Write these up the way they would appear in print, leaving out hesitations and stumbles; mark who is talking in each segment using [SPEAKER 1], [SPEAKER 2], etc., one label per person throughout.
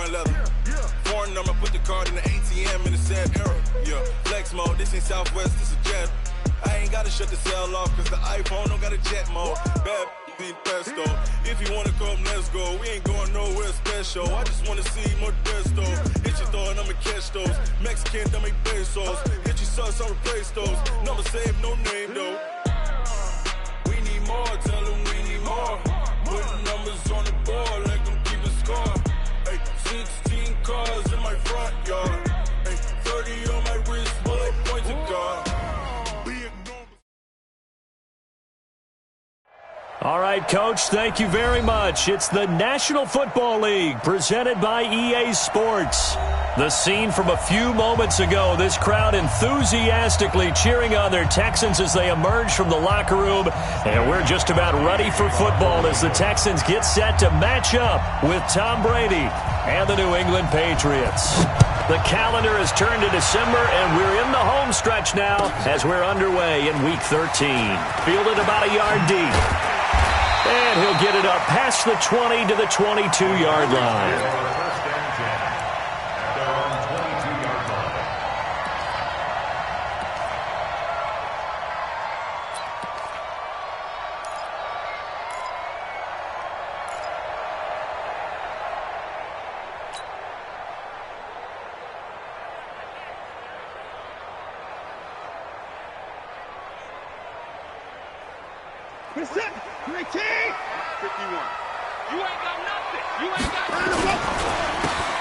[SPEAKER 1] fine leather. Foreign number, put the card in the ATM in the sad era. Yeah, flex mode, this ain't Southwest, this is jet. I ain't gotta shut the cell off, cause the iPhone don't got a jet mode. Bad be pesto. If you wanna come, let's go. We ain't going nowhere special. I just wanna see more desto. Hit your throw and I'ma catch those. Mexican, don't make pesos. Hit your sauce, I'll replace those. Number save, no name though. We need more, tell them we need more. Putting numbers on the board, like them keep a score. Ay, 16 cars in my front yard. Ay, 30 on my wrist, bullet points of God.
[SPEAKER 2] All right, Coach, thank you very much. It's the National Football League presented by EA Sports. The scene from a few moments ago, this crowd enthusiastically cheering on their Texans as they emerge from the locker room. And we're just about ready for football as the Texans get set to match up with Tom Brady and the New England Patriots. The calendar has turned to December, and we're in the home stretch now as we're underway in Week 13. Fielded about a yard deep. And he'll get it up past the 20 to the 22-yard line.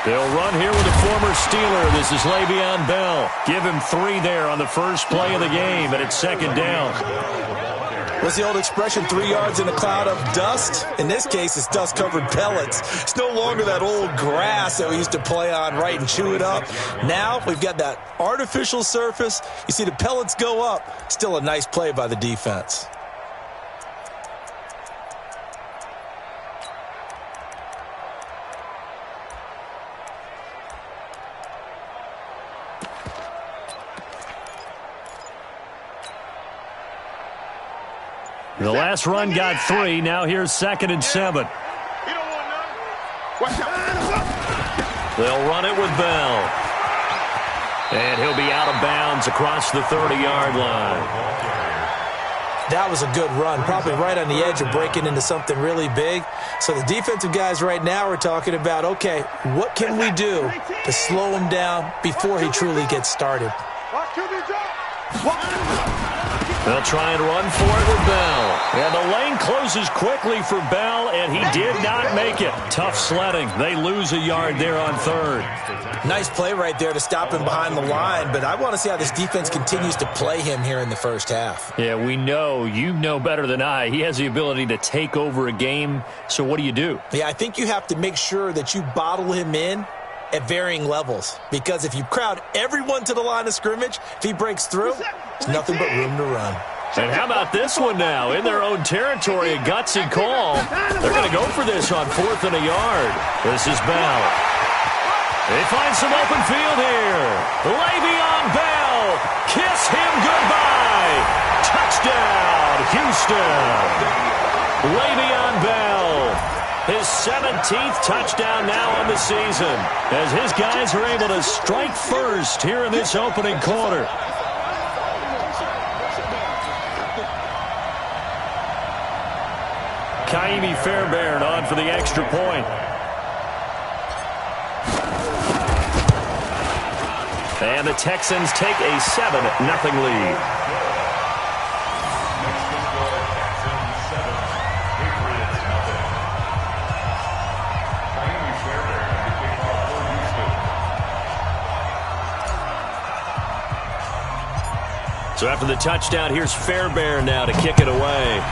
[SPEAKER 2] They'll run here with a former Steeler. This is Le'Veon Bell. Give him 3 there on the first play of the game, and it's second down.
[SPEAKER 3] What's the old expression, 3 yards in a cloud of dust? In this case, it's dust-covered pellets. It's no longer that old grass that we used to play on, right, and chew it up. Now we've got that artificial surface. You see the pellets go up. Still a nice play by the defense.
[SPEAKER 2] The last run got 3. Now here's 2nd and 7. They'll run it with Bell. And he'll be out of bounds across the 30-yard line.
[SPEAKER 3] That was a good run, probably right on the edge of breaking into something really big. So the defensive guys right now are talking about, okay, what can we do to slow him down before he truly gets started?
[SPEAKER 2] They'll try and run for it with Bell. And the lane closes quickly for Bell, and he did not make it. Tough sledding. They lose a yard there on 3rd.
[SPEAKER 3] Nice play right there to stop him behind the line, but I want to see how this defense continues to play him here in the first half.
[SPEAKER 2] Yeah, we know. You know better than I. He has the ability to take over a game, so what do?
[SPEAKER 3] Yeah, I think you have to make sure that you bottle him in at varying levels, because if you crowd everyone to the line of scrimmage, if he breaks through, there's nothing but room to run.
[SPEAKER 2] And how about this one now? In their own territory, a gutsy call. They're going to go for this on 4th and a yard. This is Bell. They find some open field here. Le'Veon Bell. Kiss him goodbye. Touchdown, Houston. Le'Veon Bell. His 17th touchdown now on the season as his guys are able to strike first here in this opening quarter. Ka'imi Fairbairn on for the extra point. And the Texans take a 7-0 lead. So after the touchdown, here's Fairbairn now to kick it away.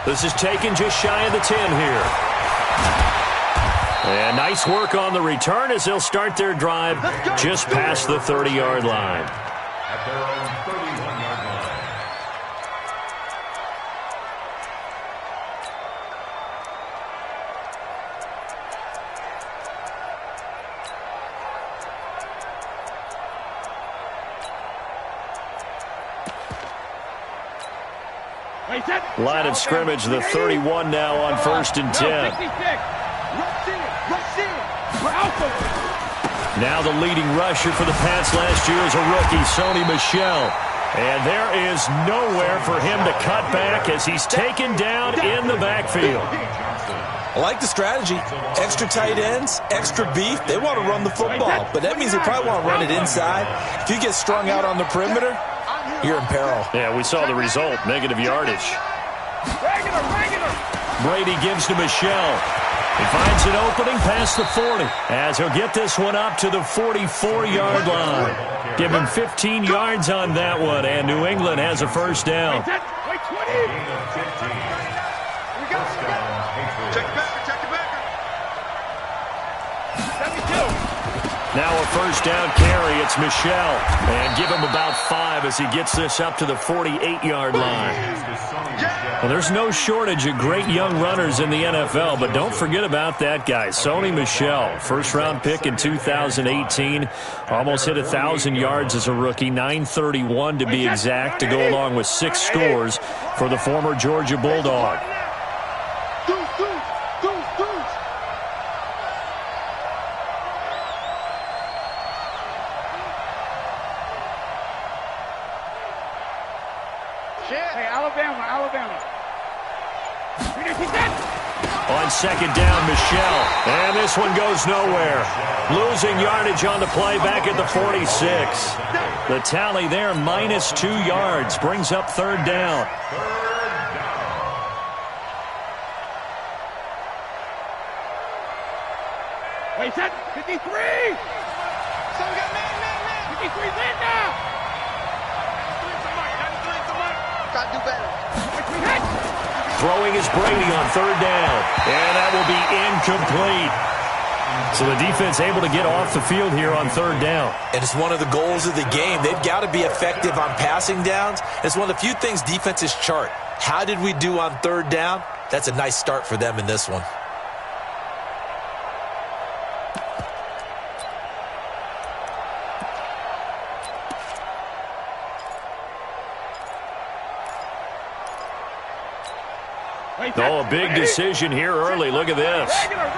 [SPEAKER 2] This is taken just shy of the 10 here. And nice work on the return as they'll start their drive just past the 30-yard line.
[SPEAKER 4] At their own 31-yard line.
[SPEAKER 2] Line of scrimmage, the 31 now on 1st and 10. Now the leading rusher for the Pats last year is a rookie, Sony Michel. And there is nowhere for him to cut back as he's taken down in the backfield.
[SPEAKER 3] I like the strategy. Extra tight ends, extra beef. They want to run the football, but that means they probably want to run it inside. If you get strung out on the perimeter, you're in peril.
[SPEAKER 2] Yeah, we saw the result, negative yardage. Brady gives to Michel. He finds an opening past the 40 as he'll get this one up to the 44-yard line. Give him 15 yards on that one, and New England has a first down. Now a first down carry. It's Michel. And give him about 5 as he gets this up to the 48-yard line. Well, there's no shortage of great young runners in the NFL, but don't forget about that guy, Sony Michel. First-round pick in 2018. Almost hit 1,000 yards as a rookie, 931 to be exact, to go along with 6 scores for the former Georgia Bulldog. On second down, Michel. And this one goes nowhere. Losing yardage on the play back at the 46. The tally there, minus 2 yards. Brings up third down.
[SPEAKER 5] Wait, set. 53! So we got man. 53's in now! Got to do better.
[SPEAKER 2] Throwing is Brady on third down. And that will be incomplete. So the defense able to get off the field here on third down.
[SPEAKER 3] And it's one of the goals of the game. They've got to be effective on passing downs. It's one of the few things defenses chart. How did we do on third down? That's a nice start for them in this one.
[SPEAKER 2] Oh, a big decision here early. Look at this.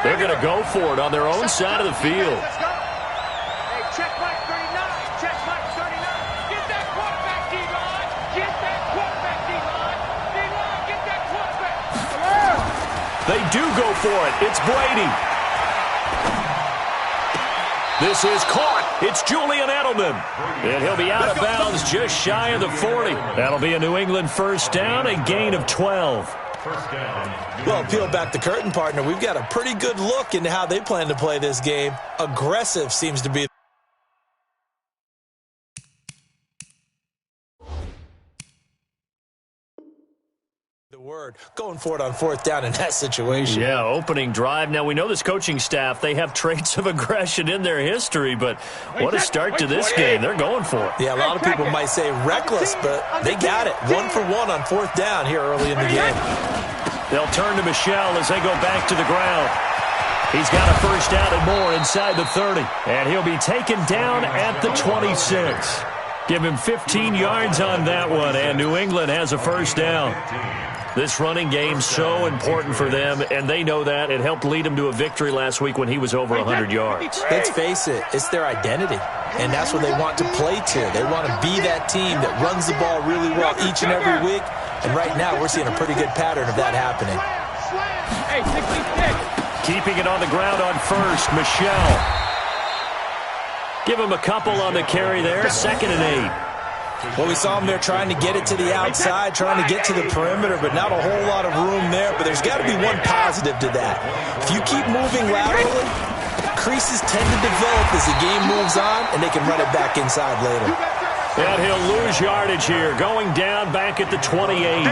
[SPEAKER 2] They're going to go for it on their own side of the field.
[SPEAKER 5] Hey, check mark 39. Check mark 39. Get that quarterback, D-line. Get that quarterback, D-line. D-line, get that quarterback.
[SPEAKER 2] They do go for it. It's Brady. This is caught. It's Julian Edelman. And he'll be out of bounds just shy of the 40. That'll be a New England first down, a gain of 12.
[SPEAKER 3] Well, peel back the curtain, partner. We've got a pretty good look into how they plan to play this game. Aggressive seems to be the word. Going for it on fourth down in that situation.
[SPEAKER 2] Yeah, opening drive. Now, we know this coaching staff, they have traits of aggression in their history, but what a start to this game. They're going for it.
[SPEAKER 3] Yeah, a lot of people might say reckless, but they got it. 1 for 1 on fourth down here early in the game.
[SPEAKER 2] They'll turn to Michel as they go back to the ground. He's got a first down and more inside the 30, and he'll be taken down at the 26. Give him 15 yards on that one, and New England has a first down. This running game so important for them, and they know that. It helped lead them to a victory last week when he was over 100 yards.
[SPEAKER 3] Let's face it, it's their identity, and that's what they want to play to. They want to be that team that runs the ball really well each and every week, and right now we're seeing a pretty good pattern of that happening.
[SPEAKER 5] Hey, 66.
[SPEAKER 2] Keeping it on the ground on first, Michel. Give him a couple on the carry there, 2nd and 8.
[SPEAKER 3] Well, we saw him there trying to get it to the outside, trying to get to the perimeter, but not a whole lot of room there. But there's got to be one positive to that. If you keep moving laterally, creases tend to develop as the game moves on, and they can run it back inside later.
[SPEAKER 2] And he'll lose yardage here, going down back at the 28.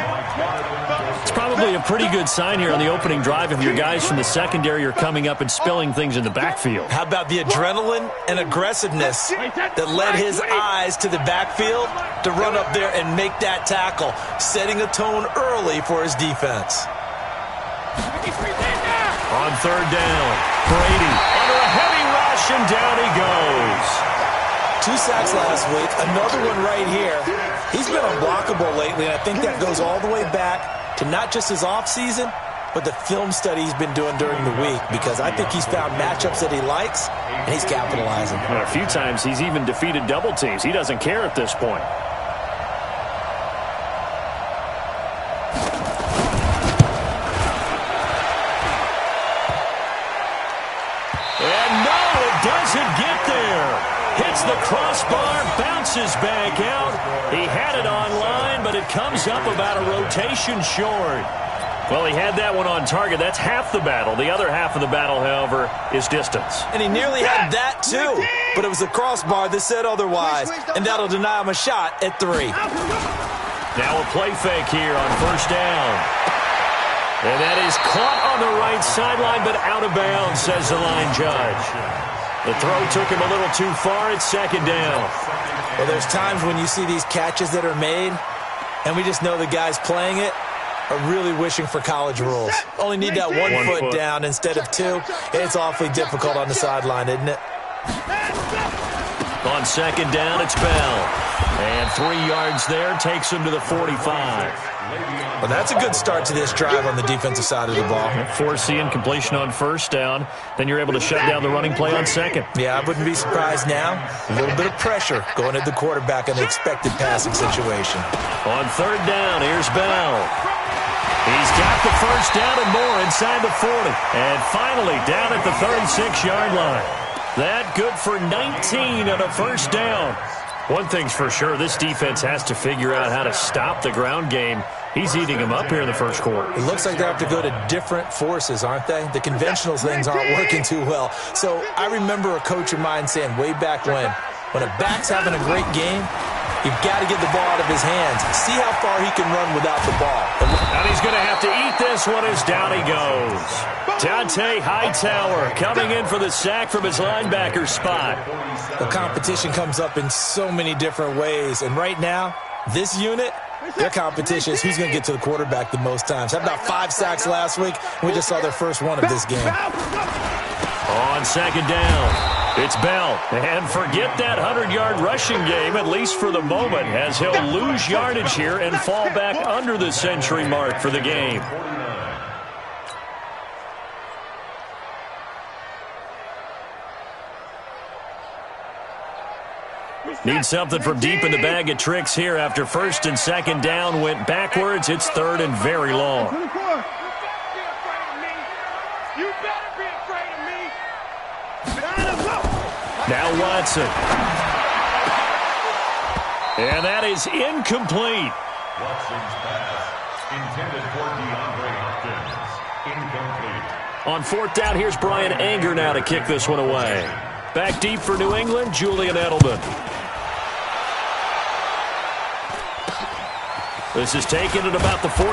[SPEAKER 2] It's probably a pretty good sign here on the opening drive if your guys from the secondary are coming up and spilling things in the backfield.
[SPEAKER 3] How about the adrenaline and aggressiveness that led his eyes to the backfield to run up there and make that tackle, setting a tone early for his defense.
[SPEAKER 2] On third down, Brady under a heavy rush, and down he goes.
[SPEAKER 3] 2 sacks last week, another one right here. He's been unblockable lately, and I think that goes all the way back to not just his offseason, with the film study he's been doing during the week, because I think he's found matchups that he likes, and he's capitalizing.
[SPEAKER 2] And a few times he's even defeated double teams. He doesn't care at this point. And no, it doesn't get there. Hits the crossbar, bounces back out. He had it online, but it comes up about a rotation short. Well, he had that one on target. That's half the battle. The other half of the battle, however, is distance.
[SPEAKER 3] And he nearly had that, too. But it was the crossbar that said otherwise, and that'll deny him a shot at 3.
[SPEAKER 2] Now a play fake here on first down. And that is caught on the right sideline, but out of bounds, says the line judge. The throw took him a little too far. It's second down.
[SPEAKER 3] Well, there's times when you see these catches that are made, and we just know the guys playing it are really wishing for college rules. Only need that one foot down instead of 2. It's awfully difficult on the sideline, isn't it?
[SPEAKER 2] On second down, it's Bell. And 3 yards there takes him to the 45.
[SPEAKER 3] Well, that's a good start to this drive on the defensive side of the ball.
[SPEAKER 2] Force the incompletion on first down. Then you're able to shut down the running play on second.
[SPEAKER 3] Yeah, I wouldn't be surprised now. A little bit of pressure going at the quarterback in the expected passing situation.
[SPEAKER 2] On third down, here's Bell. He's got the first down and more inside the 40. And finally down at the 36-yard line. That good for 19 on a first down. One thing's for sure, this defense has to figure out how to stop the ground game. He's eating them up here in the first quarter.
[SPEAKER 3] It looks like they have to go to different forces, aren't they? The conventional things aren't working too well. So I remember a coach of mine saying way back when a back's having a great game, you've got to get the ball out of his hands. See how far he can run without the ball.
[SPEAKER 2] And he's going to have to eat this one as down he goes. Dante Hightower coming in for the sack from his linebacker spot.
[SPEAKER 3] The competition comes up in so many different ways. And right now, this unit, their competition is who's going to get to the quarterback the most times. Had about 5 sacks last week, and we just saw their first one of this game.
[SPEAKER 2] On second down, it's Bell. And forget that 100-yard rushing game, at least for the moment, as he'll lose yardage here and fall back under the century mark for the game. Need something from deep in the bag of tricks here after first and second down went backwards. It's third and very long.
[SPEAKER 5] You better be afraid of me.
[SPEAKER 2] Now Watson. And that is incomplete.
[SPEAKER 4] Watson's pass intended for DeAndre Hopkins. Incomplete.
[SPEAKER 2] On fourth down, here's Brian Anger now to kick this one away. Back deep for New England, Julian Edelman. This is taken at about the 14.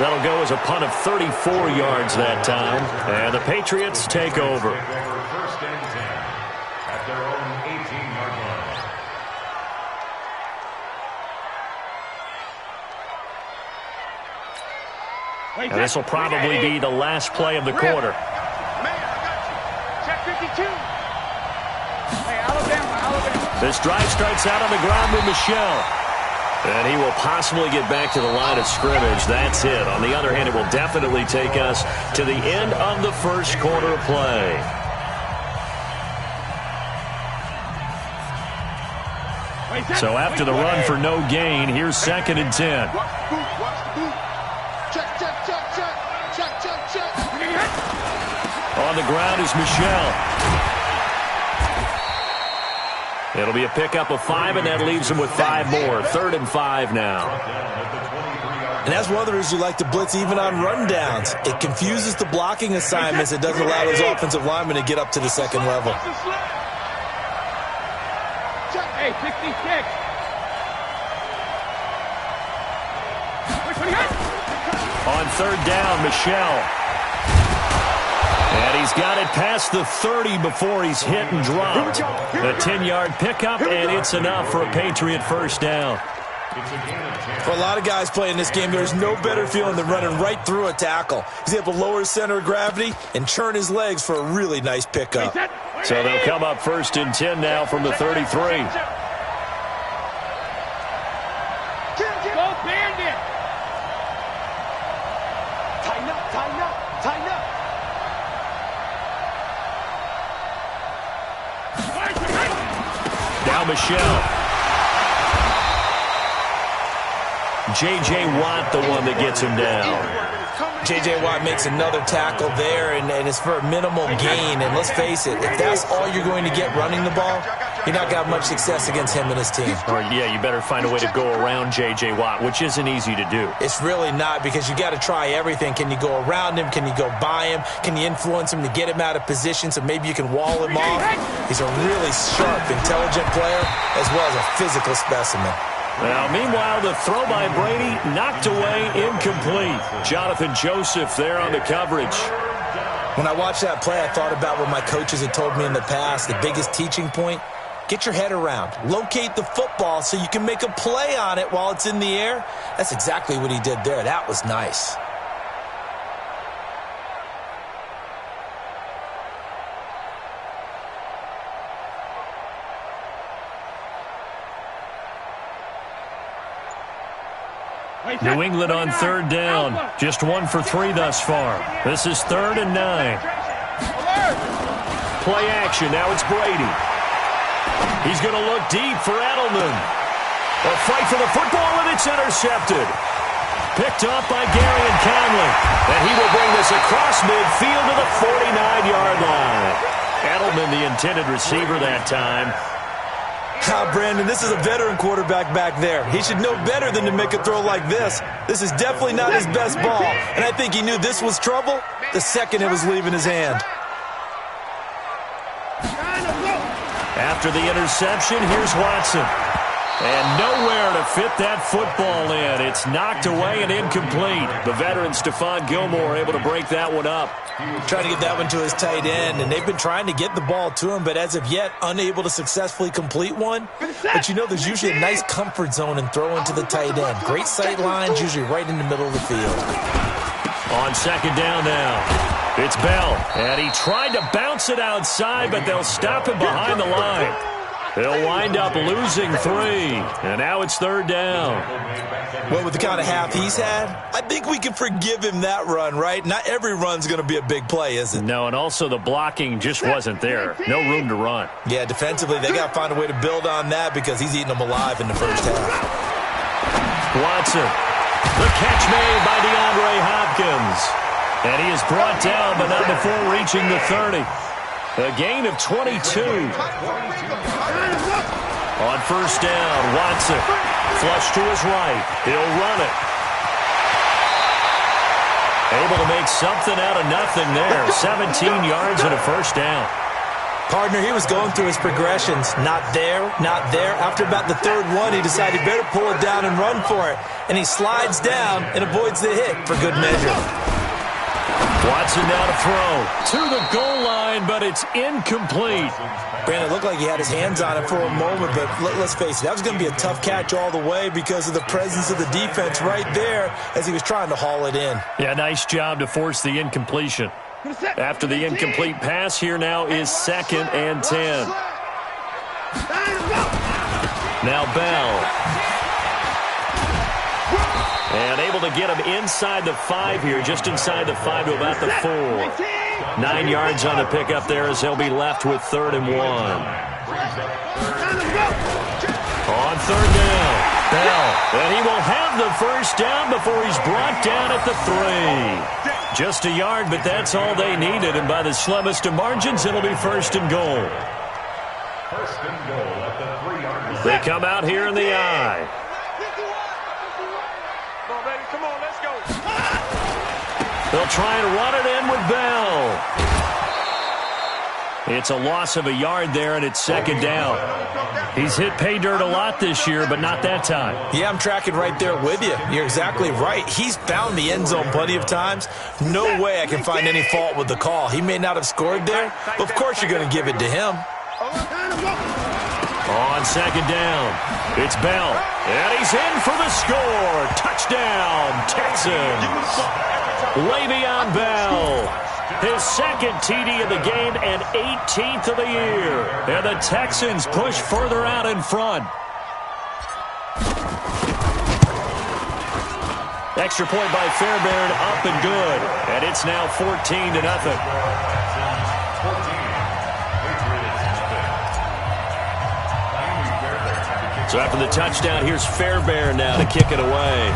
[SPEAKER 2] That'll go as a punt of 34 yards that time. And the Patriots take over.
[SPEAKER 4] First and 10 at their own 18-yard line.
[SPEAKER 2] And this will probably be the last play of the quarter.
[SPEAKER 5] Man, I got you. Check 52. Hey, Alabama.
[SPEAKER 2] This drive starts out on the ground with Michelle. And he will possibly get back to the line of scrimmage. That's it. On the other hand, it will definitely take us to the end of the first quarter of play. So after the run for no gain, here's second and 10. On the ground is Michelle. It'll be a pickup of 5, and that leaves him with 5 more. 3rd and 5 now.
[SPEAKER 3] And that's one of the reasons we like to blitz even on rundowns. It confuses the blocking assignments. It doesn't allow those offensive linemen to get up to the second level.
[SPEAKER 5] Hey, 66.
[SPEAKER 2] On third down, Michelle. And he's got it past the 30 before he's hit and dropped. A 10-yard pickup, and it's enough for a Patriot first down.
[SPEAKER 3] For a lot of guys playing this game, there's no better feeling than running right through a tackle. He's able to lower his center of gravity and churn his legs for a really nice pickup.
[SPEAKER 2] So they'll come up 1st and 10 now from the 33.
[SPEAKER 5] Go Bandit! Tighten up.
[SPEAKER 2] now Michelle. J.J. Watt, the one that gets him down.
[SPEAKER 3] J.J. Watt makes another tackle there, and it's for a minimal gain. And let's face it, if that's all you're going to get running the ball, you're not going to have much success against him and his team.
[SPEAKER 2] Or, yeah, you better find a way to go around J.J. Watt, which isn't easy to do.
[SPEAKER 3] It's really not, because you got to try everything. Can you go around him? Can you go by him? Can you influence him to get him out of position so maybe you can wall him off? He's a really sharp, intelligent player as well as a physical specimen.
[SPEAKER 2] Well, meanwhile, the throw by Brady knocked away, incomplete. Jonathan Joseph there on the coverage.
[SPEAKER 3] When I watched that play, I thought about what my coaches had told me in the past. The biggest teaching point, get your head around. Locate the football so you can make a play on it while it's in the air. That's exactly what he did there. That was nice.
[SPEAKER 2] New England on third down. Just 1 for 3 thus far. This is 3rd and 9. Play action. Now it's Brady. He's going to look deep for Edelman. A fight for the football, and it's intercepted. Picked off by Garyon Conley. And he will bring this across midfield to the 49-yard line. Edelman, the intended receiver that time.
[SPEAKER 3] Brandon, this is a veteran quarterback back there. He should know better than to make a throw like this. This is definitely not his best ball. And I think he knew this was trouble the second it was leaving his hand.
[SPEAKER 2] After the interception, here's Watson. And nowhere to fit that football in. It's knocked away and incomplete. The veteran Stephon Gilmore able to break that one up.
[SPEAKER 3] Trying to get that one to his tight end, and they've been trying to get the ball to him, but as of yet, unable to successfully complete one. But you know, there's usually a nice comfort zone in throwing to the tight end. Great sight lines, usually right in the middle of the field.
[SPEAKER 2] On second down now, it's Bell, and he tried to bounce it outside, but they'll stop him behind the line. They'll wind up losing 3, and now it's 3rd down.
[SPEAKER 3] Well, with the kind of half he's had, I think we can forgive him that run, right? Not every run's going to be a big play, is it?
[SPEAKER 2] No, and also the blocking just wasn't there. No room to run.
[SPEAKER 3] Yeah, defensively, they got to find a way to build on that because he's eating them alive in the first half.
[SPEAKER 2] Watson, the catch made by DeAndre Hopkins. And he is brought down, but not before reaching the 30. A gain of 22. On first down, Watson. Flush to his right. He'll run it. Able to make something out of nothing there. 17 yards and a first down.
[SPEAKER 3] Partner, he was going through his progressions. Not there, not there. After about the 3rd one, he decided he better pull it down and run for it. And he slides down and avoids the hit for good measure.
[SPEAKER 2] Watson now to throw to the goal line, but it's incomplete.
[SPEAKER 3] Brandon, it looked like he had his hands on it for a moment, but let's face it, that was going to be a tough catch all the way because of the presence of the defense right there as he was trying to haul it in.
[SPEAKER 2] Yeah, nice job to force the incompletion. After the incomplete pass, here now is 2nd and 10. Now Bell. And able to get him inside the 5 here, just inside the 5 to about the 4. 9 yards on the pickup there as he'll be left with 3rd and 1. On 3rd down, Bell. And he will have the first down before he's brought down at the 3. Just a yard, but that's all they needed. And by the slimmest of margins, it'll be 1st and goal.
[SPEAKER 4] 1st and goal at the 3-yard line.
[SPEAKER 2] They come out here in the I. They'll try and run it in with Bell. It's a loss of a yard there, and it's 2nd down. He's hit pay dirt a lot this year, but not that time.
[SPEAKER 3] Yeah, I'm tracking right there with you. You're exactly right. He's found the end zone plenty of times. No way I can find any fault with the call. He may not have scored there, but of course you're going to give it to him.
[SPEAKER 2] On 2nd down, it's Bell, and he's in for the score. Touchdown, Texans. Le'Veon Bell, his 2nd TD of the game and 18th of the year. And the Texans push further out in front. Extra point by Fairbairn, up and good. And it's now 14-0. So after the touchdown, here's Fairbairn now to kick it away.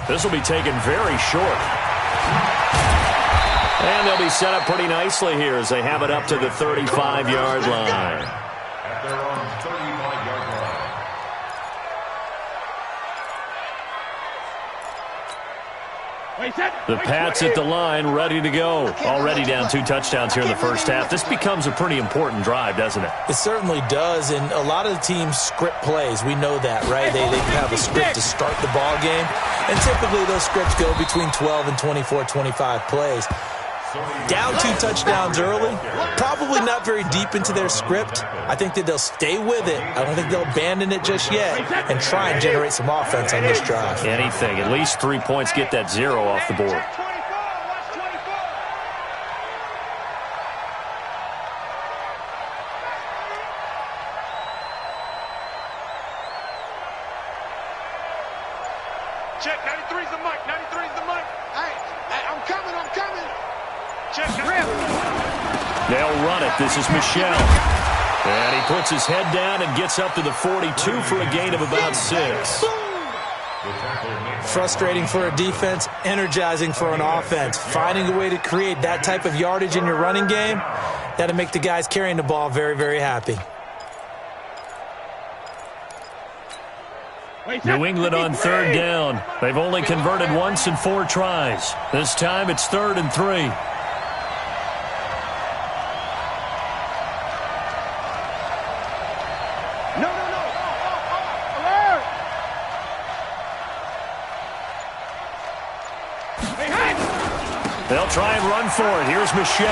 [SPEAKER 2] This will be taken very short. And they'll be set up pretty nicely here as they have it up to the 35-yard line.
[SPEAKER 4] At their own 35-yard line.
[SPEAKER 2] The Pats at the line, ready to go. Already down 2 touchdowns here in the first half. This becomes a pretty important drive, doesn't it?
[SPEAKER 3] It certainly does, and a lot of the teams script plays. We know that, right? They have a script to start the ball game, and typically those scripts go between 12 and 24, 25 plays. Down 2 touchdowns early, probably not very deep into their script. I think that they'll stay with it. I don't think they'll abandon it just yet and try and generate some offense on this drive.
[SPEAKER 2] Anything. At least 3 points, get that 0 off the board.
[SPEAKER 5] Check, 93's the mic, 93's the mic. Hey, I'm coming. Check,
[SPEAKER 2] They'll run it. This is Michel. And he puts his head down and gets up to the 42 for a gain of about 6.
[SPEAKER 3] Frustrating for a defense, energizing for an offense. Finding a way to create that type of yardage in your running game, that'll make the guys carrying the ball very, very happy.
[SPEAKER 2] New England on 3rd down. They've only converted once in 4 tries. This time it's 3rd and 3. They'll try and run for it. Here's Michel.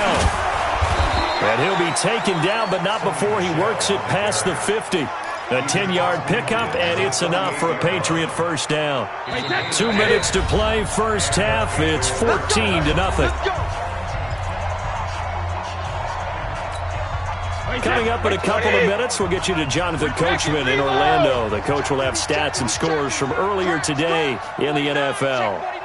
[SPEAKER 2] And he'll be taken down, but not before he works it past the 50. A 10-yard pickup, and it's enough for a Patriot first down. 2 minutes to play, first half. It's 14-0. Coming up in a couple of minutes, we'll get you to Jonathan Coachman in Orlando. The coach will have stats and scores from earlier today in the NFL.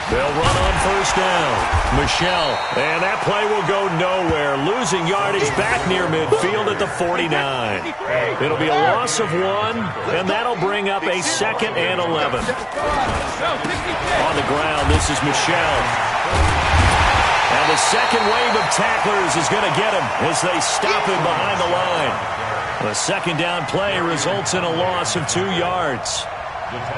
[SPEAKER 2] They'll run on first down. Michel, and that play will go nowhere. Losing yardage back near midfield at the 49. It'll be a loss of 1, and that'll bring up a 2nd and 11. On the ground, this is Michel. And the second wave of tacklers is going to get him as they stop him behind the line. The second down play results in a loss of 2 yards.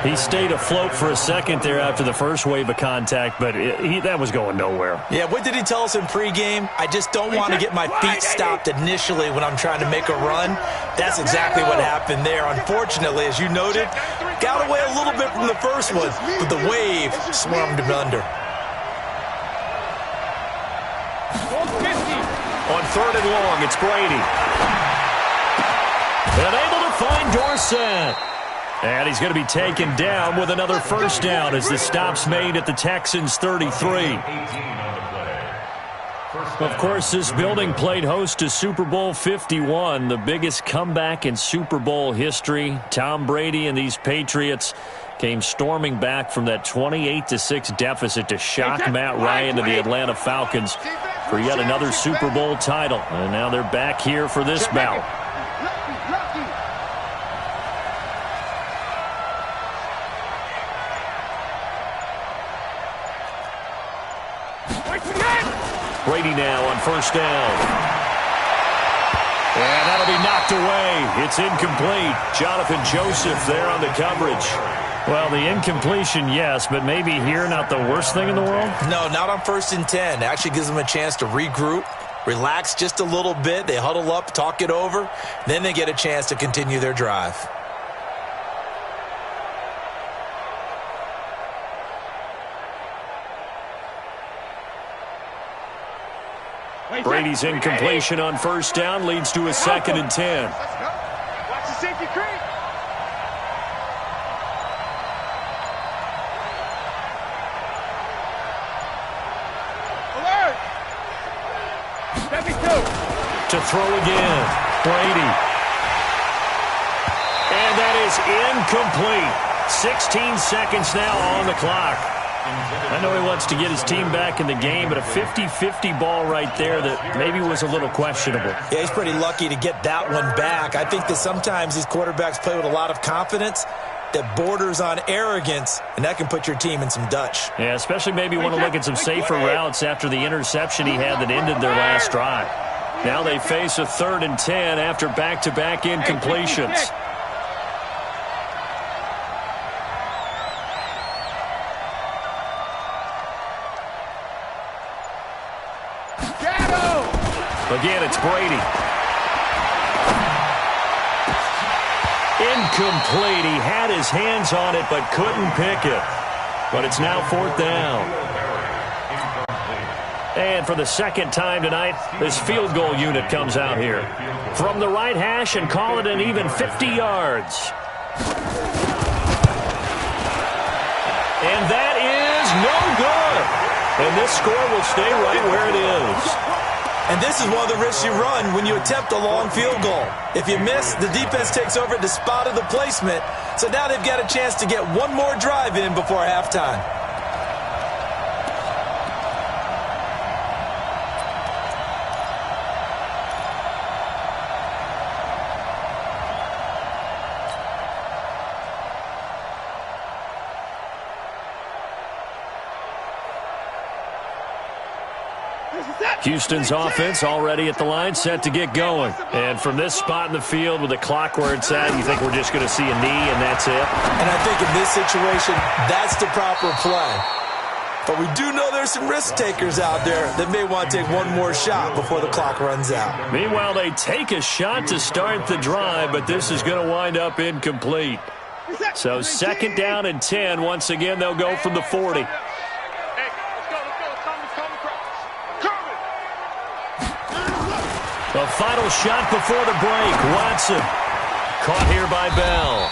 [SPEAKER 2] He stayed afloat for a second there after the first wave of contact, but that was going nowhere.
[SPEAKER 3] Yeah, what did he tell us in pregame? I just don't want to get my feet stopped initially when I'm trying to make a run. That's exactly what happened there. Unfortunately, as you noted, got away a little bit from the first one, but the wave swarmed him under.
[SPEAKER 2] On 3rd and long, it's Brady. And able to find Dorsett. And he's going to be taken down with another first down as the stop's made at the Texans' 33. Of course, this building played host to Super Bowl 51, the biggest comeback in Super Bowl history. Tom Brady and these Patriots came storming back from that 28-6 deficit to shock Matt Ryan to the Atlanta Falcons for yet another Super Bowl title. And now they're back here for this bout. Brady now on first down. And that'll be knocked away. It's incomplete. Jonathan Joseph there on the coverage. Well, the incompletion, yes, but maybe here not the worst thing in the world?
[SPEAKER 3] No, not on 1st and 10. It actually gives them a chance to regroup, relax just a little bit. They huddle up, talk it over. Then they get a chance to continue their drive.
[SPEAKER 2] Brady's incompletion on first down leads to a 2nd and 10.
[SPEAKER 5] Watch the safety creep. Alert! 72.
[SPEAKER 2] To throw again. Brady. And that is incomplete. 16 seconds now on the clock. I know he wants to get his team back in the game, but a 50-50 ball right there that maybe was a little questionable.
[SPEAKER 3] Yeah, he's pretty lucky to get that one back. I think that sometimes these quarterbacks play with a lot of confidence that borders on arrogance, and that can put your team in some Dutch.
[SPEAKER 2] Yeah, especially maybe want to look at some safer routes after the interception he had that ended their last drive. Now they face a 3rd and 10 after back-to-back incompletions. Again, it's Brady. Incomplete. He had his hands on it but couldn't pick it. But it's now 4th down. And for the second time tonight, this field goal unit comes out here. From the right hash and call it an even 50 yards. And that is no good. And this score will stay right where it is.
[SPEAKER 3] And this is one of the risks you run when you attempt a long field goal. If you miss, the defense takes over at the spot of the placement. So now they've got a chance to get one more drive in before halftime.
[SPEAKER 2] Houston's offense already at the line, set to get going. And from this spot in the field with the clock where it's at, you think we're just going to see a knee and that's it?
[SPEAKER 3] And I think in this situation, that's the proper play. But we do know there's some risk takers out there that may want to take one more shot before the clock runs out.
[SPEAKER 2] Meanwhile, they take a shot to start the drive, but this is going to wind up incomplete. So 2nd down and 10. Once again, they'll go from the 40. The final shot before the break. Watson caught here by Bell.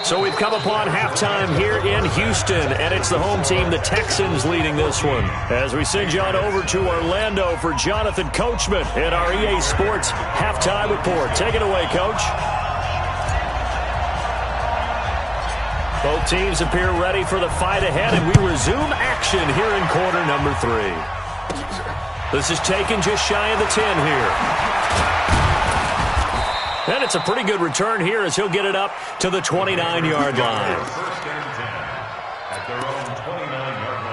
[SPEAKER 2] So we've come upon halftime here in Houston, and it's the home team, the Texans, leading this one. As we send you on over to Orlando for Jonathan Coachman in our EA Sports Halftime Report. Take it away, Coach. Both teams appear ready for the fight ahead, and we resume action here in quarter number 3. This is taken just shy of the 10 here. And it's a pretty good return here as he'll get it up to the 29-yard line.
[SPEAKER 4] First and 10 at their own 29-yard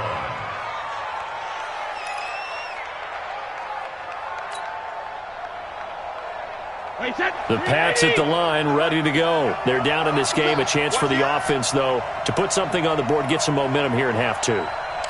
[SPEAKER 4] line.
[SPEAKER 2] The Pats at the line, ready to go. They're down in this game. A chance for the offense, though, to put something on the board, get some momentum here in half 2.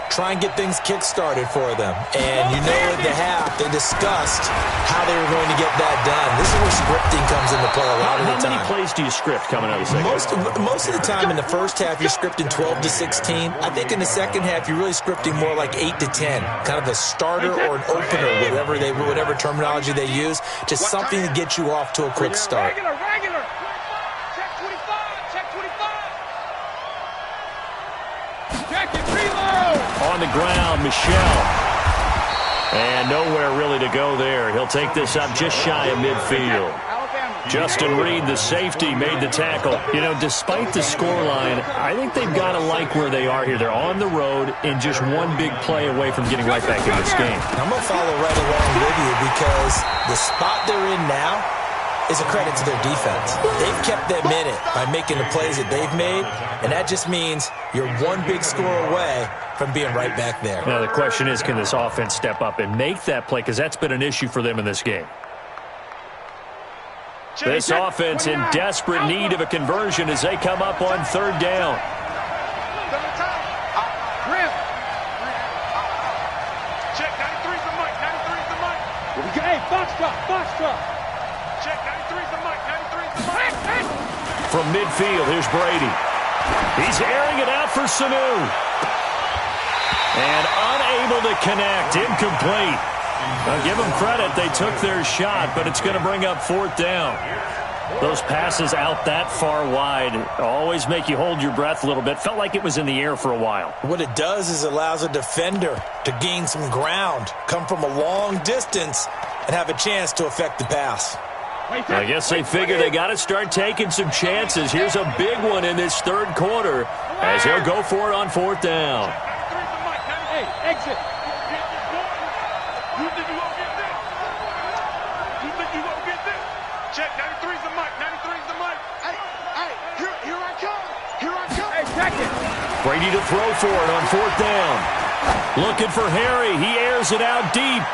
[SPEAKER 3] Try and get things kick-started for them. And you know at the half, they discussed how they were going to get that done. This is where scripting comes into play a lot of the time.
[SPEAKER 2] How many plays do you script coming out of the second half?
[SPEAKER 3] Most of the time in the first half, you're scripting 12 to 16. I think in the second half, you're really scripting more like 8 to 10. Kind of a starter or an opener, whatever terminology they use. Just something to get you off to a quick start.
[SPEAKER 5] Regular. Check 25. Check 25. Check it, reload.
[SPEAKER 2] On the ground, Michel. And nowhere really to go there. He'll take this up just shy of midfield. Justin Reed, the safety, made the tackle. You know, despite the scoreline, I think they've got to like where they are here. They're on the road and just one big play away from getting right back in this game.
[SPEAKER 3] I'm going to follow right along with you because the spot they're in now is a credit to their defense. They've kept them in it by making the plays that they've made, and that just means you're one big score away from being right back there.
[SPEAKER 2] Now, the question is, can this offense step up and make that play? Because that's been an issue for them in this game. This offense in desperate need of a conversion as they come up on 3rd down.
[SPEAKER 5] Check 93's the mic. 93's the mic. Hey, box drop. Check 93's the mic. 93's the mic.
[SPEAKER 2] From midfield, here's Brady. He's airing it out for Sanu. And unable to connect. Incomplete. Now, give them credit. They took their shot, but it's going to bring up 4th down. Those passes out that far wide always make you hold your breath a little bit. Felt like it was in the air for a while.
[SPEAKER 3] What it does is it allows a defender to gain some ground, come from a long distance, and have a chance to affect the pass.
[SPEAKER 2] I guess they figure they got to start taking some chances. Here's a big one in this third quarter as he'll go for it on fourth down.
[SPEAKER 5] Hey, exit. You think you won't get this? You think you won't get this? Check, 93's the mic. 93's the mic. Hey, here I come. Here I come. Hey, check it.
[SPEAKER 2] Brady to throw for it on fourth down. Looking for Harry. He airs it out deep.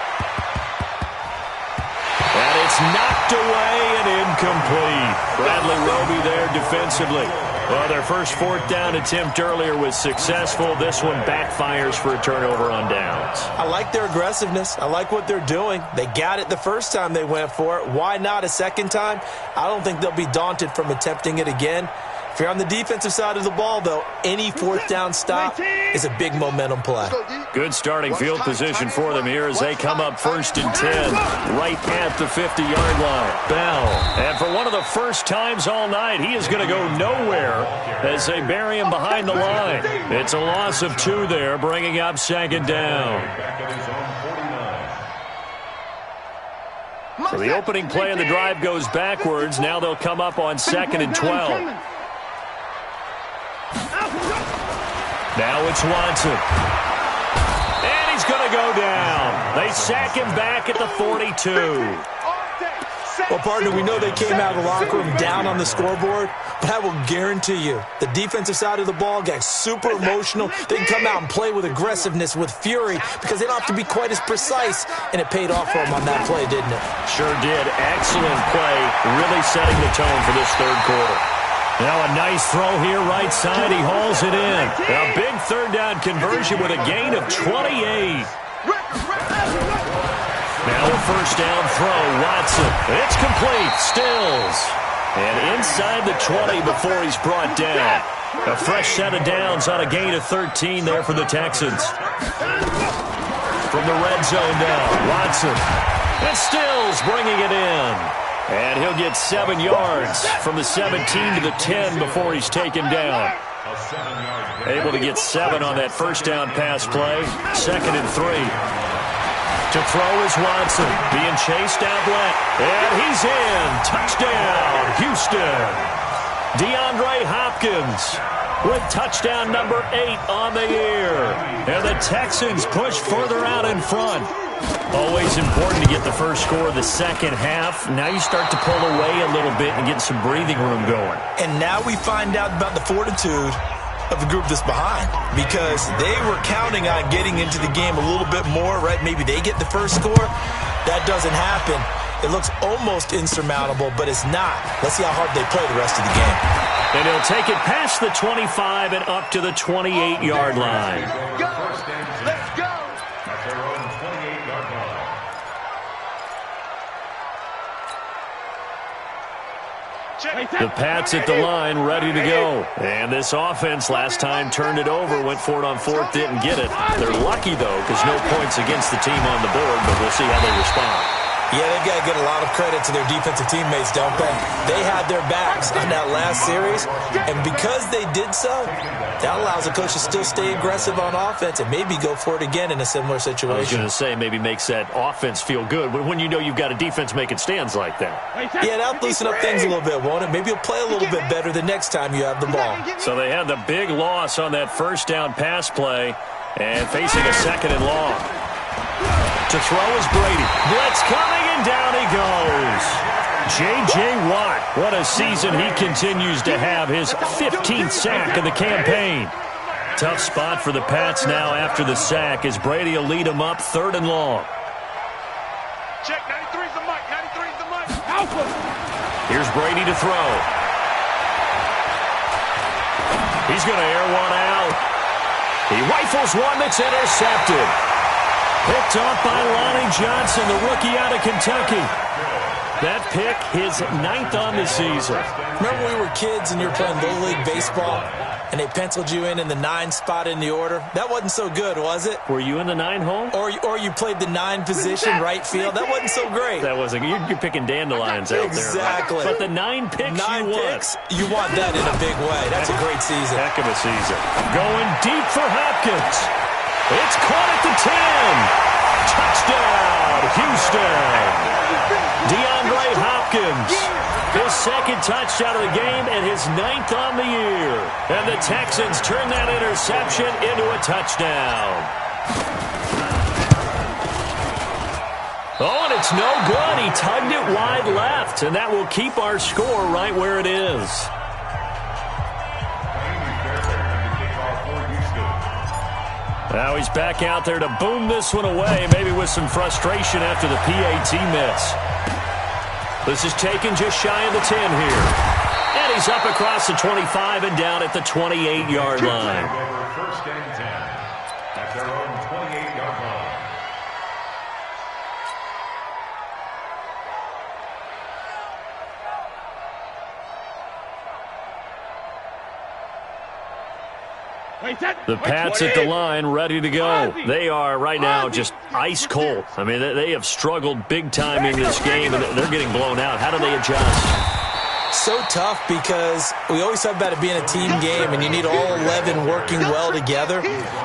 [SPEAKER 2] And it's knocked away and incomplete. Bradley Roby there defensively. Well, their first fourth down attempt earlier was successful. This one backfires for a turnover on downs.
[SPEAKER 3] I like their aggressiveness. I like what they're doing. They got it the first time they went for it. Why not a second time? I don't think they'll be daunted from attempting it again. If you're on the defensive side of the ball, though, any fourth down stop is a big momentum play.
[SPEAKER 2] Good starting field position for them here as they come up 1st and 10, right at the 50-yard line. Bell, and for one of the first times all night, he is going to go nowhere as they bury him behind the line. It's a loss of 2 there, bringing up 2nd down. So the opening play of the drive goes backwards. Now they'll come up on 2nd and 12. Now it's Watson. And he's going to go down. They sack him back at the 42.
[SPEAKER 3] Well, partner, we know they came out of the locker room down on the scoreboard, but I will guarantee you the defensive side of the ball got super emotional. They can come out and play with aggressiveness, with fury, because they don't have to be quite as precise, and it paid off for them on that play, didn't it?
[SPEAKER 2] Sure did. Excellent play, really setting the tone for this third quarter. Now a nice throw here right side. He hauls it in. A big third down conversion with a gain of 28. Now a first down throw. Watson. It's complete. Stills. And inside the 20 before he's brought down. A fresh set of downs on a gain of 13 there for the Texans. From the red zone now. Watson. And Stills bringing it in. And he'll get 7 yards from the 17 to the 10 before he's taken down. Able to get 7 on that first down pass play. 2nd and 3. To throw is Watson. Being chased out left. And he's in. Touchdown, Houston. DeAndre Hopkins with touchdown number 8 on the year. And the Texans push further out in front. Always important to get the first score of the second half. Now you start to pull away a little bit and get some breathing room going.
[SPEAKER 3] And now we find out about the fortitude of the group that's behind, because they were counting on getting into the game a little bit more, right? Maybe they get the first score. That doesn't happen. It looks almost insurmountable, but it's not. Let's see how hard they play the rest of the game.
[SPEAKER 2] And he'll take it past the 25 and up to the 28-yard line.
[SPEAKER 5] Let's go.
[SPEAKER 2] The Pats at the line, ready to go. And this offense last time turned it over, went for it on 4th, didn't get it. They're lucky, though, because no points against the team on the board, but we'll see how they respond.
[SPEAKER 3] Yeah, they've got to give a lot of credit to their defensive teammates, don't they? They had their backs on that last series, and because they did so, that allows the coach to still stay aggressive on offense and maybe go for it again in a similar situation.
[SPEAKER 2] I was going to say maybe makes that offense feel good when you know you've got a defense making stands like that.
[SPEAKER 3] Yeah, that'll loosen up things a little bit, won't it? Maybe you'll play a little bit better the next time you have the ball.
[SPEAKER 2] So they had the big loss on that first down pass play and facing a 2nd and long. To throw is Brady. Blitz coming, and down he goes. J.J. Watt, what a season he continues to have. His 15th sack of the campaign. Tough spot for the Pats now after the sack as Brady will lead them up 3rd and long.
[SPEAKER 5] Check, 93's the mic. 93's the mic. Alpha.
[SPEAKER 2] Here's Brady to throw. He's going to air one out. He rifles one that's intercepted. Picked off by Lonnie Johnson, the rookie out of Kentucky. That pick, his 9th on the season.
[SPEAKER 3] Remember when we were kids and you were playing Little League Baseball and they penciled you in the 9 spot in the order? That wasn't so good, was it?
[SPEAKER 2] Were you in the 9 hole?
[SPEAKER 3] Or you played the 9 position, right field? That wasn't so great.
[SPEAKER 2] That wasn't. You're picking dandelions out there.
[SPEAKER 3] Exactly.
[SPEAKER 2] But the 9 picks
[SPEAKER 3] 9
[SPEAKER 2] you
[SPEAKER 3] picks, you want that in a big way. That's a great season.
[SPEAKER 2] Heck of a season. Going deep for Hopkins. It's caught at the 10. Touchdown, Houston. DeAndre Hopkins, his second touchdown of the game and his 9th on the year. And the Texans turn that interception into a touchdown. Oh, and it's no good. He tugged it wide left, and that will keep our score right where it is. Now he's back out there to boom this one away, maybe with some frustration after the PAT miss. This is taken just shy of the 10 here. And he's up across the 25 and down at the 28-yard line.
[SPEAKER 4] First and 10 at their own 28-yard line.
[SPEAKER 2] The Pats at the line, ready to go. They are right now just ice cold. I mean, they have struggled big time in this game, and they're getting blown out. How do they adjust?
[SPEAKER 3] So tough because we always talk about it being a team game, and you need all 11 working well together.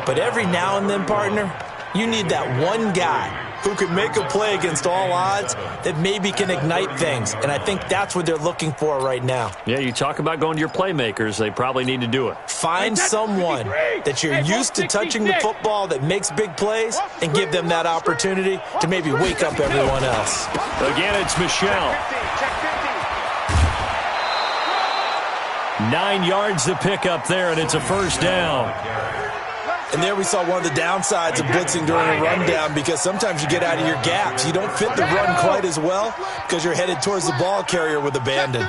[SPEAKER 3] But every now and then, partner, you need that one guy who can make a play against all odds that maybe can ignite things. And I think that's what they're looking for right now.
[SPEAKER 2] Yeah, you talk about going to your playmakers. They probably need to do it.
[SPEAKER 3] Find someone that you're used to touching the football that makes big plays and give them that opportunity to maybe wake up everyone else.
[SPEAKER 2] Again, it's Michel. 9 yards to pick up there, and it's a first down.
[SPEAKER 3] And there we saw one of the downsides of blitzing during a rundown, because sometimes you get out of your gaps. You don't fit the run quite as well because you're headed towards the ball carrier with abandon.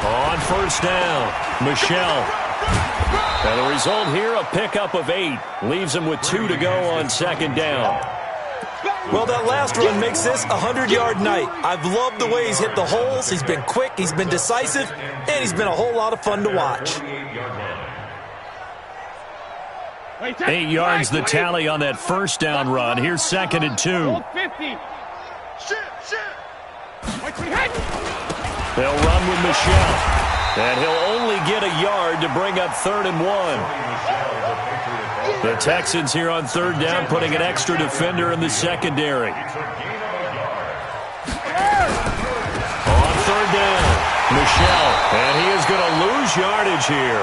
[SPEAKER 2] On first down, Michel. And the result here, a pickup of 8. Leaves him with 2 to go on second down.
[SPEAKER 3] Well, that last run makes this a 100-yard night. I've loved the way he's hit the holes. He's been quick, he's been decisive, and he's been a whole lot of fun to watch.
[SPEAKER 2] 8 yards the tally on that first down run. Here's second and 2. They'll run with Michel. And he'll only get a yard to bring up 3rd and 1. The Texans here on 3rd down, putting an extra defender in the secondary. On 3rd down, Michel. And he is going to lose yardage here.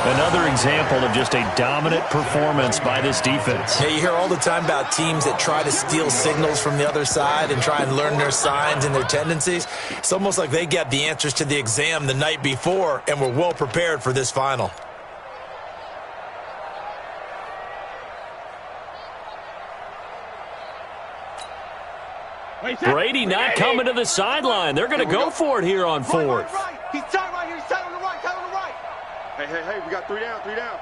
[SPEAKER 2] Another example of just a dominant performance by this defense.
[SPEAKER 3] Yeah, you hear all the time about teams that try to steal signals from the other side and try and learn their signs and their tendencies. It's almost like they got the answers to the exam the night before and were well prepared for this final.
[SPEAKER 2] Brady not coming to the sideline. They're going to go for it here on 4th.
[SPEAKER 5] He's tight right here. He's tight on the right. Tight on the right. Hey, we got 3 down, 3 down.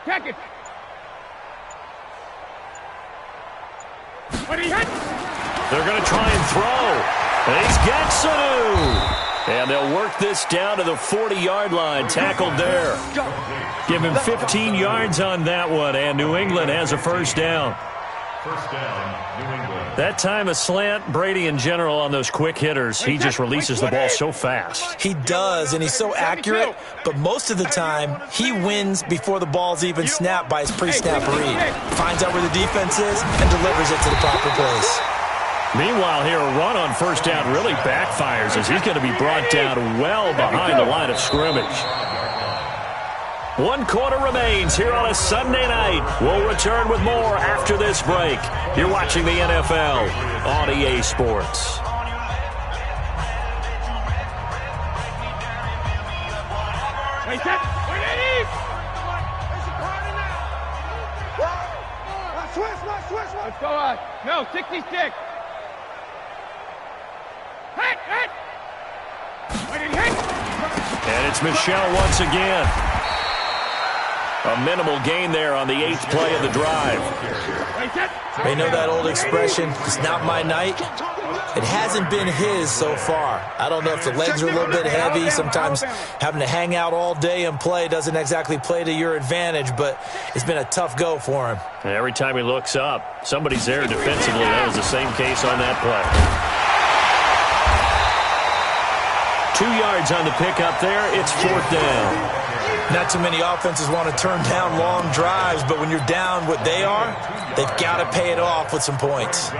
[SPEAKER 5] Check it.
[SPEAKER 2] They're going to try and throw. And he's got Sanu. And they'll work this down to the 40-yard line. Tackled there. Give him 15 yards on that one. And New England has a first down.
[SPEAKER 4] First down, New England.
[SPEAKER 2] That time a slant, Brady in general on those quick hitters, he just releases the ball so fast.
[SPEAKER 3] He does, and he's so accurate, but most of the time he wins before the ball's even snapped by his pre-snap read. Finds out where the defense is and delivers it to the proper place.
[SPEAKER 2] Meanwhile here, a run on first down really backfires as he's going to be brought down well behind the line of scrimmage. 1 quarter remains here on a Sunday night. We'll return with more after this break. You're watching the NFL on EA Sports.
[SPEAKER 5] Let's go on. No, 66.
[SPEAKER 2] And it's Michel once again. A minimal gain there on the 8th play of the drive.
[SPEAKER 3] They know that old expression, it's not my night. It hasn't been his so far. I don't know if the legs are a little bit heavy. Sometimes having to hang out all day and play doesn't exactly play to your advantage, but it's been a tough go for him.
[SPEAKER 2] And every time he looks up, somebody's there defensively. That was the same case on that play. 2 yards on the pickup there. It's 4th down.
[SPEAKER 3] Not too many offenses want to turn down long drives, but when you're down what they are, they've got to pay it off with some points.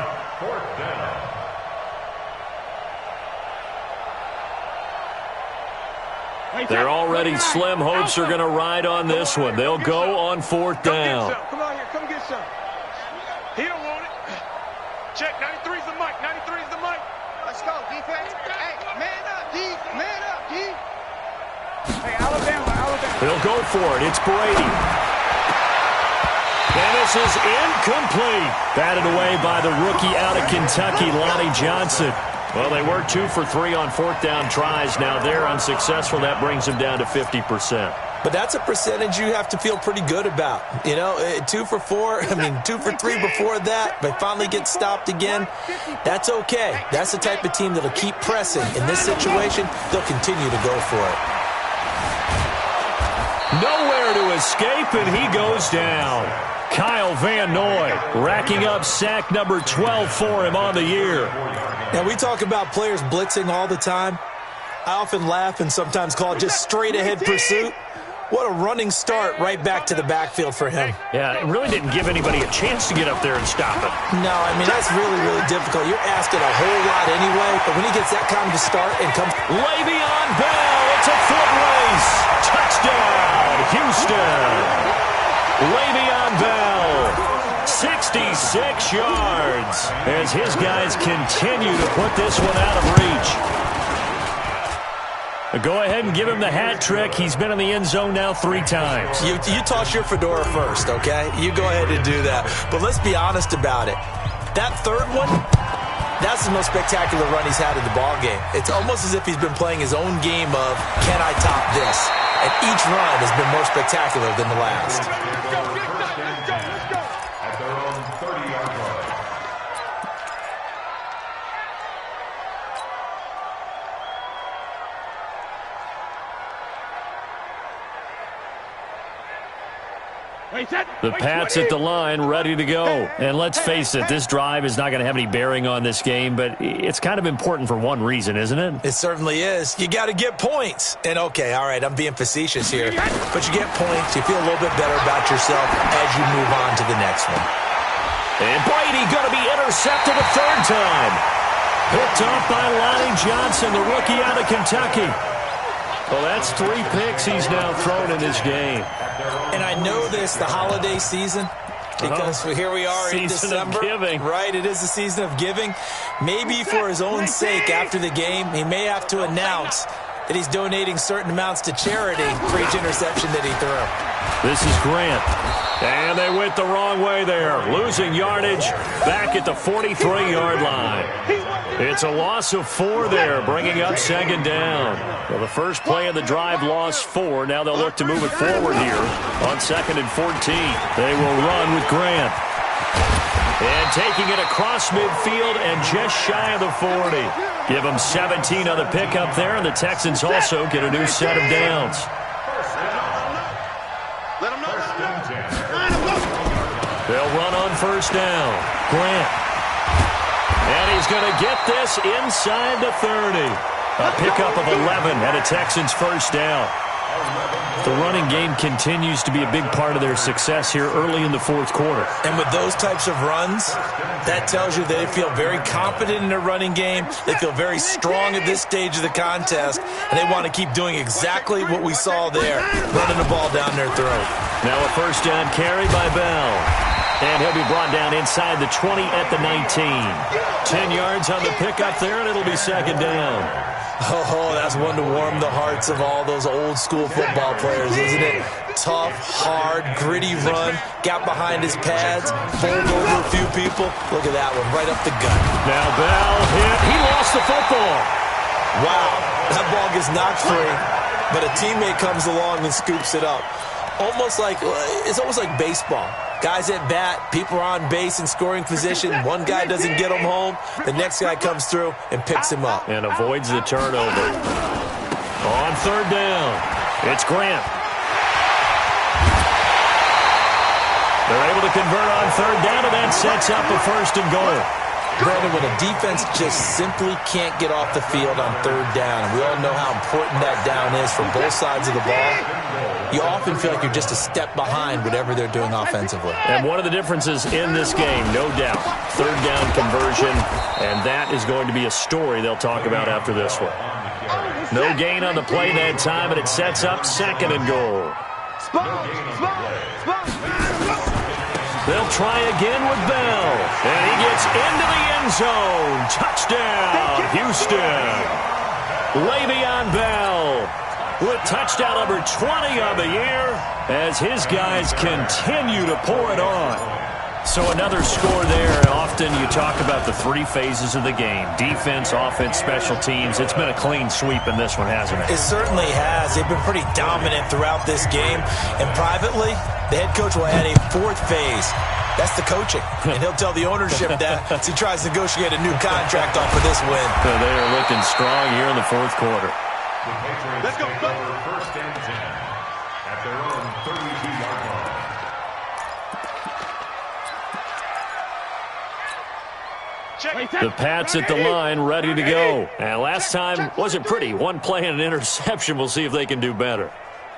[SPEAKER 2] They're already slim hopes are going to ride on this one. They'll go on 4th down.
[SPEAKER 5] Come on here. Come get some. He don't want it. Check. 93's the mic. 93's the mic. Let's go, defense. Hey, man up, D. Man up, D. Hey, Alabama.
[SPEAKER 2] He'll go for it. It's Brady. And this is incomplete. Batted away by the rookie out of Kentucky, Lonnie Johnson. Well, they were 2 for 3 on 4th down tries. Now they're unsuccessful. That brings them down to 50%.
[SPEAKER 3] But that's a percentage you have to feel pretty good about. 2 for 4, 2 for 3 before that, but finally get stopped again. That's okay. That's the type of team that'll keep pressing. In this situation, they'll continue to go for it.
[SPEAKER 2] Nowhere to escape, and he goes down. Kyle Van Noy racking up sack number 12 for him on the year.
[SPEAKER 3] Now, we talk about players blitzing all the time. I often laugh and sometimes call it just straight-ahead pursuit. What a running start right back to the backfield for him.
[SPEAKER 2] Yeah, it really didn't give anybody a chance to get up there and stop it.
[SPEAKER 3] No, that's really, really difficult. You're asking a whole lot anyway, but when he gets that kind of start and comes...
[SPEAKER 2] Le'Veon Bell, it's a foot race. Touchdown, Houston. Le'Veon Bell, 66 yards, as his guys continue to put this one out of reach. Go ahead and give him the hat trick. He's been in the end zone now 3 times.
[SPEAKER 3] You toss your fedora first, okay? You go ahead and do that. But let's be honest about it. That third one, that's the most spectacular run he's had in the ballgame. It's almost as if he's been playing his own game of, can I top this? And each run has been more spectacular than the last.
[SPEAKER 4] At their own 30-yard line.
[SPEAKER 2] The Pats at the line, ready to go. And let's face it, this drive is not going to have any bearing on this game, but it's kind of important for one reason, isn't it?
[SPEAKER 3] It certainly is. You got to get points. And, okay, all right, I'm being facetious here. But you get points. You feel a little bit better about yourself as you move on to the next one.
[SPEAKER 2] And Brady going to be intercepted a 3rd time. Picked off by Lonnie Johnson, the rookie out of Kentucky. Well, that's 3 picks he's now thrown in this game.
[SPEAKER 3] And I know this, the holiday season, because here we are in December.
[SPEAKER 2] Season of giving.
[SPEAKER 3] Right, it is the season of giving. Maybe for his own sake after the game, he may have to announce that he's donating certain amounts to charity for each interception that he threw.
[SPEAKER 2] This is Grant. And they went the wrong way there. Losing yardage back at the 43-yard line. It's a loss of 4 there, bringing up 2nd down. Well, the first play of the drive lost 4. Now they'll look to move it forward here on 2nd and 14. They will run with Grant. And taking it across midfield and just shy of the 40. Give them 17 on the pickup there, and the Texans also get a new set of downs. They'll run on 1st down. Grant. And he's going to get this inside the 30. A pickup of 11 and a Texans 1st down. The running game continues to be a big part of their success here early in the 4th quarter.
[SPEAKER 3] And with those types of runs, that tells you they feel very confident in their running game. They feel very strong at this stage of the contest, and they want to keep doing exactly what we saw there, running the ball down their throat.
[SPEAKER 2] Now a 1st down carry by Bell. And he'll be brought down inside the 20 at the 19. 10 yards on the pickup there, and it'll be 2nd down.
[SPEAKER 3] Oh, that's one to warm the hearts of all those old-school football players, isn't it? Tough, hard, gritty run, got behind his pads, bowled over a few people. Look at that one, right up the gut.
[SPEAKER 2] Now Bell hit. He lost the football.
[SPEAKER 3] Wow, that ball gets knocked free, but a teammate comes along and scoops it up. It's almost like baseball. Guys at bat, people are on base in scoring position. One guy doesn't get him home. The next guy comes through and picks him up.
[SPEAKER 2] And avoids the turnover. On 3rd down, it's Grant. They're able to convert on 3rd down, and that sets up a 1st and goal.
[SPEAKER 3] Brandon, when a defense just simply can't get off the field on third down, and we all know how important that down is for both sides of the ball, you often feel like you're just a step behind whatever they're doing offensively.
[SPEAKER 2] And one of the differences in this game, no doubt, third down conversion, and that is going to be a story they'll talk about after this one. No gain on the play that time, and it sets up 2nd and goal. They'll try again with Bell. And he gets into the end zone. Touchdown, Houston. Le'Veon Bell with touchdown number 20 on the year as his guys continue to pour it on. So another score there. Often you talk about the 3 phases of the game. Defense, offense, special teams. It's been a clean sweep in this one, hasn't it?
[SPEAKER 3] It certainly has. They've been pretty dominant throughout this game. And privately, the head coach will add a 4th phase. That's the coaching. And he'll tell the ownership that as he tries to negotiate a new contract off of this win.
[SPEAKER 2] So they are looking strong here in the 4th quarter.
[SPEAKER 4] Let's go. First and 10 at their own 32-yard line.
[SPEAKER 2] The Pats at the line, ready to go. And last time wasn't pretty. 1 play and an interception. We'll see if they can do better.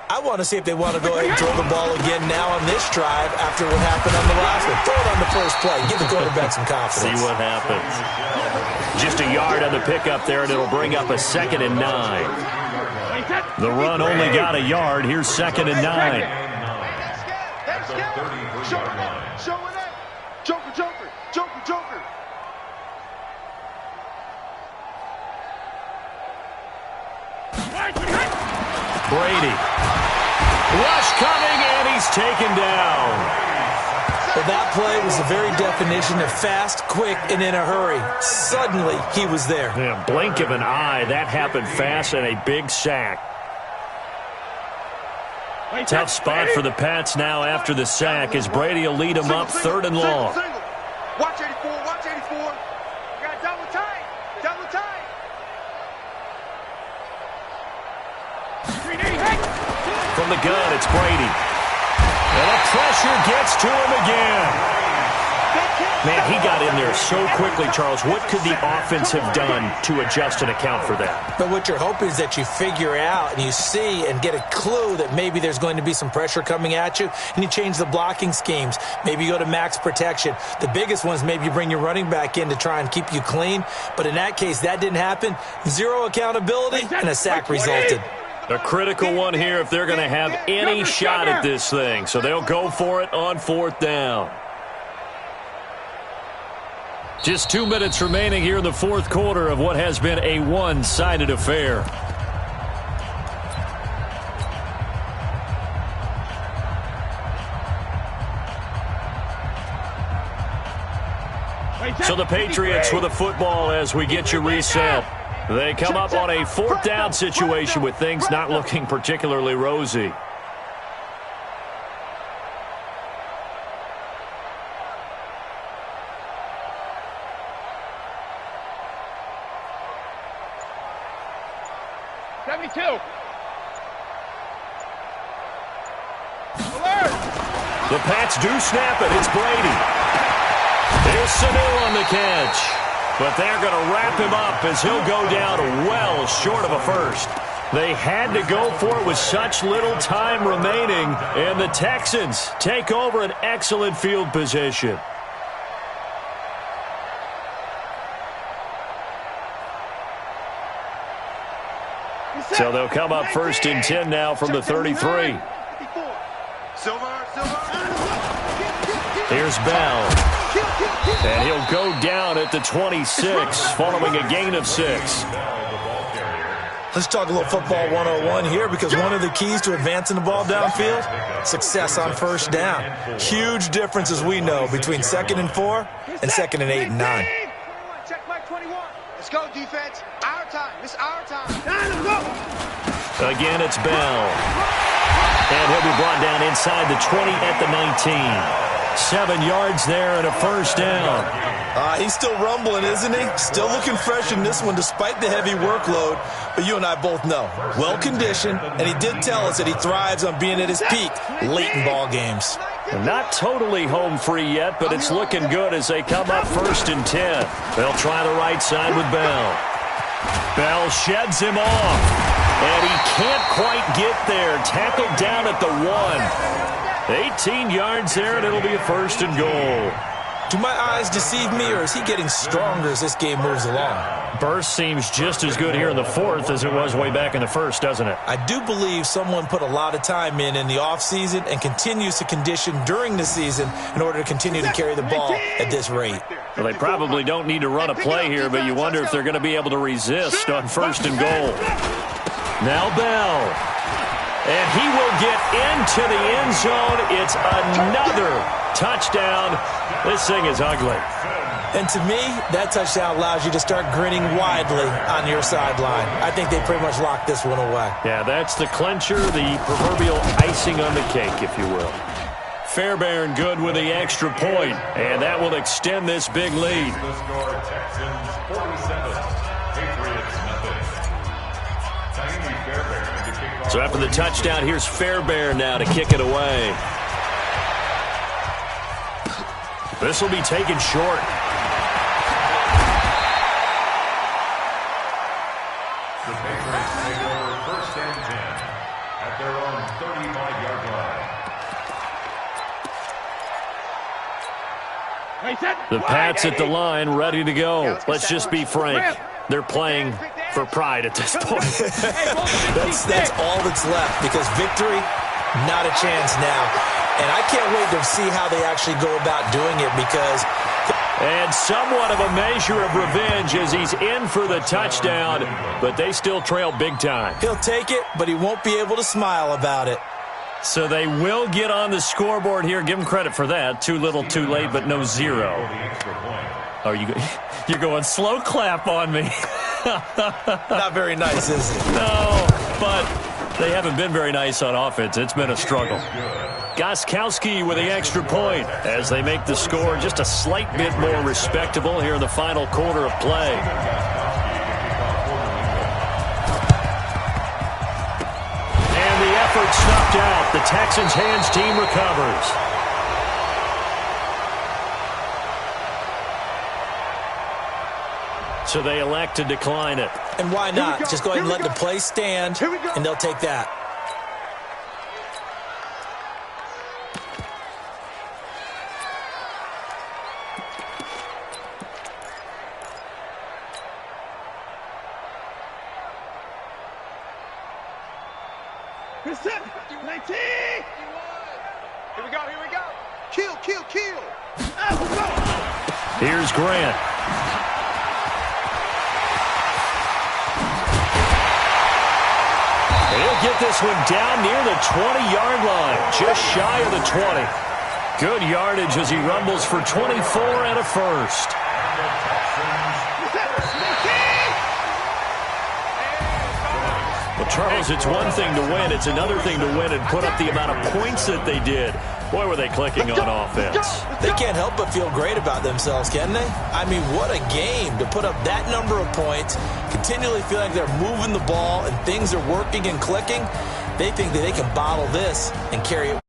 [SPEAKER 3] I want to see if they want to go ahead and throw the ball again now on this drive after what happened on the last one. Throw it on the first play. Give the quarterback some confidence.
[SPEAKER 2] See what happens. Just a yard on the pickup there, and it'll bring up a 2nd and 9. The run only got a yard. Here's 2nd and 9.
[SPEAKER 5] Joker.
[SPEAKER 2] Brady. Rush coming, and he's taken down.
[SPEAKER 3] Well, that play was the very definition of fast, quick, and in a hurry. Suddenly, he was there.
[SPEAKER 2] Yeah, blink of an eye. That happened fast, and a big sack. Tough spot for the Pats now after the sack as Brady will lead them up 3rd and long.
[SPEAKER 5] Watch 84, watch 84. You got double tight.
[SPEAKER 2] From the gun, it's Brady. And the pressure gets to him again. Man, he got in there so quickly, Charles. What could the offense have done to adjust and account for that?
[SPEAKER 3] But what you're hoping is that you figure out and you see and get a clue that maybe there's going to be some pressure coming at you, and you change the blocking schemes. Maybe you go to max protection. The biggest one is maybe you bring your running back in to try and keep you clean. But in that case, that didn't happen. 0 accountability, and a sack resulted.
[SPEAKER 2] A critical one here if they're going to have any shot at this thing. So they'll go for it on 4th down. Just 2 minutes remaining here in the 4th quarter of what has been a one-sided affair. So the Patriots with a football as we get you reset. They come up on a 4th down situation with things not looking particularly rosy. The Pats do snap it. It's Brady. There's Sanu on the catch. But they're going to wrap him up as he'll go down well short of a first. They had to go for it with such little time remaining, and the Texans take over an excellent field position. So they'll come up 1st and 10 now from the 33. Here's Bell. And he'll go down at the 26 following a gain of 6.
[SPEAKER 3] Let's talk a little football 101 here, because one of the keys to advancing the ball downfield, success on 1st down. Huge difference, as we know, between 2nd and 4 and 2nd and 8 and 9.
[SPEAKER 5] Check Mike 21. Let's go, defense. Our time. It's our time.
[SPEAKER 2] Again, it's Bell. And he'll be brought down inside the 20 at the 19. 7 yards there and a first down.
[SPEAKER 3] He's still rumbling, isn't he? Still looking fresh in this one despite the heavy workload. But you and I both know, well-conditioned, and he did tell us that he thrives on being at his peak late in ball games.
[SPEAKER 2] Not totally home free yet, but it's looking good as they come up 1st and 10. They'll try the right side with Bell. Bell sheds him off, and he can't quite get there. Tackled down at the 1. 18 yards there, and it'll be a 1st and goal.
[SPEAKER 3] Do my eyes deceive me, or is he getting stronger as this game moves along?
[SPEAKER 2] Burst seems just as good here in the 4th as it was way back in the 1st, doesn't it?
[SPEAKER 3] I do believe someone put a lot of time in the offseason and continues to condition during the season in order to continue to carry the ball at this rate.
[SPEAKER 2] Well, they probably don't need to run a play here, but you wonder if they're going to be able to resist on 1st and goal. Now Bell. And he will get into the end zone. It's another touchdown. This thing is ugly.
[SPEAKER 3] And to me, that touchdown allows you to start grinning widely on your sideline. I think they pretty much locked this one away.
[SPEAKER 2] Yeah, that's the clincher, the proverbial icing on the cake, if you will. Fairbairn good with the extra point, and that will extend this big lead.
[SPEAKER 4] The score, Texans 47, Patriots nothing. Tiny Fairbairn to kick off.
[SPEAKER 2] So after the touchdown, here's Fairbairn now to kick it away. This will be taken short.
[SPEAKER 4] The Patriots take over 1st and 10 at their own 35-yard line.
[SPEAKER 2] The Pats at the line, ready to go. Let's just be frank. They're playing for pride at this point.
[SPEAKER 3] That's all that's left, because victory, not a chance now. And I can't wait to see how they actually go about doing it, because...
[SPEAKER 2] And somewhat of a measure of revenge as he's in for the touchdown, but they still trail big time.
[SPEAKER 3] He'll take it, but he won't be able to smile about it.
[SPEAKER 2] So they will get on the scoreboard here. Give them credit for that. Too little, too late, but no 0. Oh, you're going slow clap on me.
[SPEAKER 3] Not very nice, is it?
[SPEAKER 2] No, but they haven't been very nice on offense. It's been a struggle. Gostkowski with the extra point as they make the score just a slight bit more respectable here in the final quarter of play. And the effort snuffed out. The Texans hands team recovers. So they elect to decline it.
[SPEAKER 3] And why not? Just go ahead and let the play stand, and they'll take that.
[SPEAKER 5] Here we go, here we go. Kill.
[SPEAKER 2] Here's Grant. He'll get this one down near the 20-yard line, just shy of the 20. Good yardage as he rumbles for 24 and a first. Well, Charles, it's one thing to win. It's another thing to win and put up the amount of points that they did. Boy, were they clicking on offense.
[SPEAKER 3] They can't help but feel great about themselves, can they? I mean, what a game to put up that number of points, continually feel like they're moving the ball and things are working and clicking. They think that they can bottle this and carry it.